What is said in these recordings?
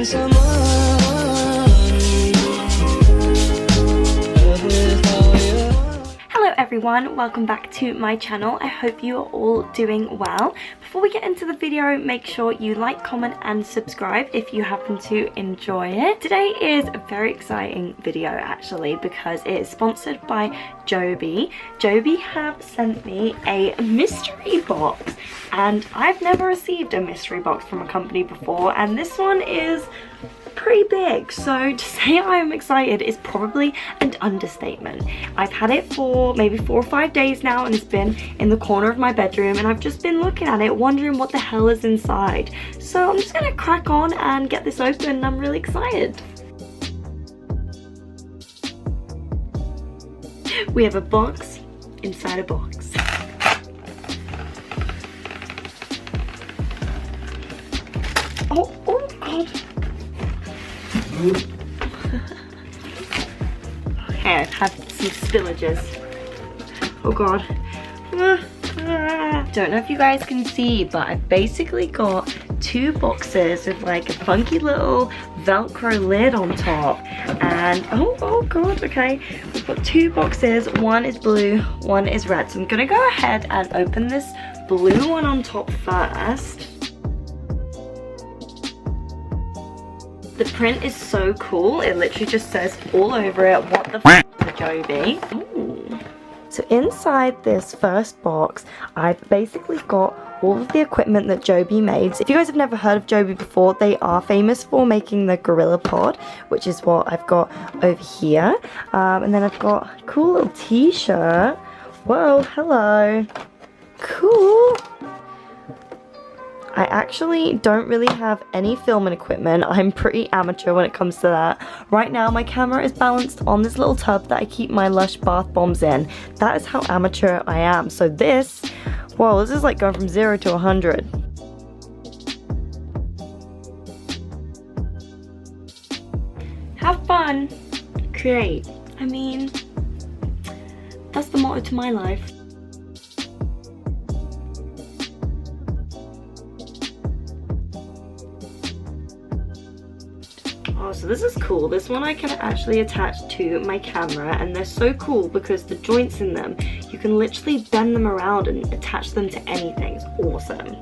Hello everyone, welcome back to my channel. I hope you are all doing well. Before we get into the video, make sure you like, comment and subscribe if you happen to enjoy it. Today is a very exciting video actually because it is sponsored by JOBY. JOBY have sent me a mystery box and I've never received a mystery box from a company before, and this one is pretty big, so to say I am excited is probably an understatement. I've had it for maybe 4 or 5 days now and it's been in the corner of my bedroom and I've just been looking at it wondering what the hell is inside. So I'm just gonna crack on and get this open and I'm really excited. We have a box inside a box. Oh god. Okay, I've had some spillages. Oh god. Don't know if you guys can see, but I've basically got 2 boxes with like a funky little Velcro lid on top. And oh god, okay. We've got 2 boxes, one is blue, one is red. So I'm gonna go ahead and open this blue one on top first. The print is so cool. It literally just says all over it, what the f is a JOBY. Ooh. So inside this first box, I've basically got all of the equipment that JOBY made. If you guys have never heard of JOBY before, they are famous for making the Gorilla Pod, which is what I've got over here. And then I've got a cool little t-shirt. Whoa, hello. Cool. I actually don't really have any filming equipment. I'm pretty amateur when it comes to that. Right now my camera is balanced on this little tub that I keep my Lush bath bombs in. That is how amateur I am. So this, whoa, this is like going from 0 to 100. Have fun, create. I mean, that's the motto to my life. Oh, so this is cool. This one I can actually attach to my camera and they're so cool because the joints in them, you can literally bend them around and attach them to anything. It's awesome.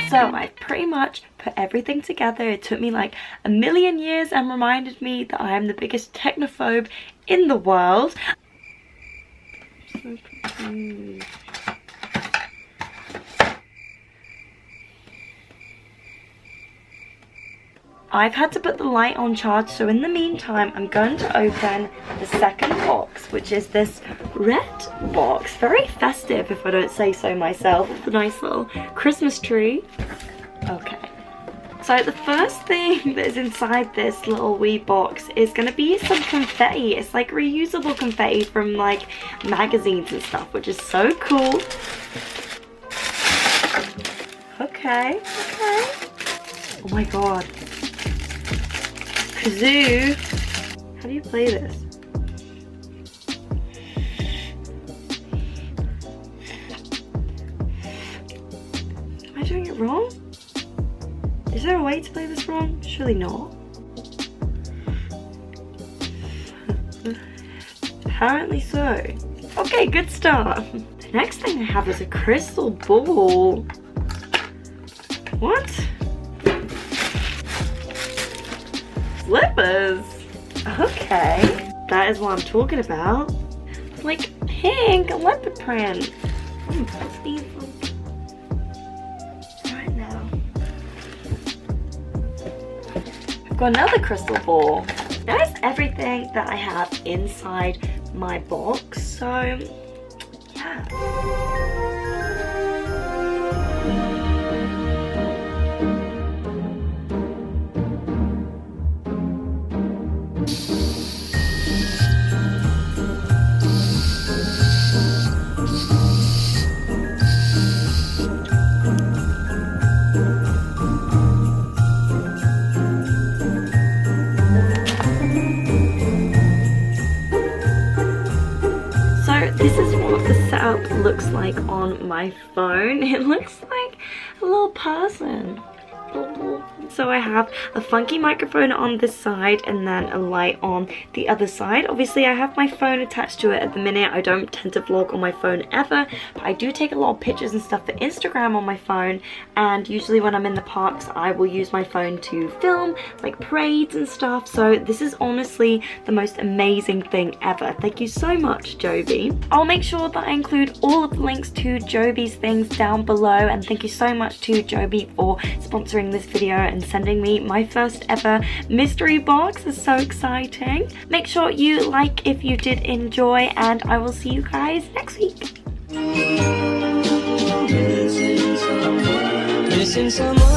So I pretty much put everything together. It took me like a million years and reminded me that I am the biggest technophobe in the world. I'm so confused. I've had to put the light on charge, so in the meantime I'm going to open the second box, which is this red box. Very festive if I don't say so myself. It's a nice little Christmas tree. Okay, so the first thing that is inside this little wee box is going to be some confetti. It's like reusable confetti from like magazines and stuff, which is so cool. Okay. Oh my god. Kazoo. How do you play this? Am I doing it wrong? Is there a way to play this wrong? Surely not. Apparently so. Okay, good start. The next thing I have is a crystal ball. What? Slippers. Okay, that is what I'm talking about. It's like pink leopard print. I'm gonna put these on right now. I've got another crystal ball. That is everything that I have inside my box. So yeah, that. So this is what the setup looks like on my phone. It looks like a little person. So I have a funky microphone on this side and then a light on the other side. Obviously I have my phone attached to it at the minute. I don't tend to vlog on my phone ever, but I do take a lot of pictures and stuff for Instagram on my phone, and usually when I'm in the parks I will use my phone to film like parades and stuff. So this is honestly the most amazing thing ever. Thank you so much, Joby. I'll make sure that I include all of the links to Joby's things down below, and thank you so much to Joby for sponsoring this video and sending me my first ever mystery box. It's so exciting. Make sure you like if you did enjoy, and I will see you guys next week. Missing someone.